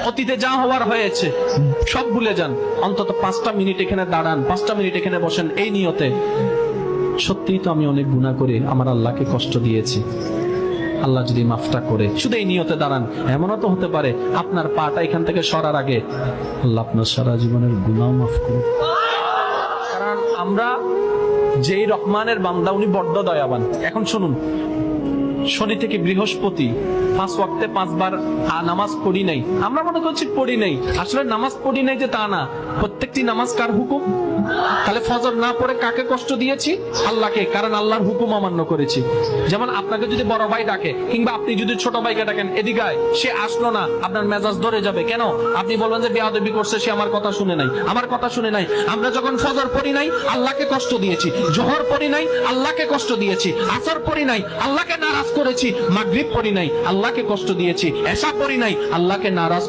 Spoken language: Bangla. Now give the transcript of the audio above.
অতীতে যা হওয়ার হয়েছে সব ভুলে যান, অন্তত 5টা মিনিট এখানে দাঁড়ান, 5টা মিনিট এখানে বসেন এই নিয়তে, সত্যিই তো আমি অনেক গুনাহ করে আমার আল্লাহকে কষ্ট দিয়েছি, আল্লাহ যদি মাফটা করে, শুধু এই নিয়তে দাঁড়ান। এমনও তো হতে পারে আপনার পাটা এখান থেকে সরার আগে আল্লাহ আপনার সারা জীবনের গুনাহ মাফ করুন। কারণ আমরা যেই রহমানের বান্দা উনি বড্ড দয়াবান। এখন শুনুন, শনি থেকে বৃহস্পতি 5 ওয়াক্তে 5 বার নামাজ পড়ি নাই, আমরা মনে করছি পড়ি নাই, আসলে নামাজ পড়ি নাই যে তা না, প্রত্যেকটি নামাজ কার হুকুম? তাহলে ফজর না পড়ে কাকে কষ্ট দিয়েছি? আল্লাহকে, কারণ আল্লাহর হুকুম অমান্য করেছি। যেমন আপনাকে যদি বড় ভাই ডাকে কিংবা আপনি যদি ছোট ভাইকে ডাকেন, এদিকে আয়, সে আসলো না, আপনার মেজাজ ধরে যাবে। কেন? আপনি বলবেন যে বেয়াদবি করছে, সে আমার কথা শুনে নাই, আমার কথা শুনে নাই। আমরা যখন ফজর পড়ি নাই আল্লাহকে কষ্ট দিয়েছি, জোহর পড়ি নাই আল্লাহকে কষ্ট দিয়েছি, আসর পড়ি নাই আল্লাহকে নারাজ করেছি, মাগরিব পড়ি নাই আল্লাহকে কষ্ট দিয়েছি, এশা পড়ি নাই আল্লাহকে নারাজ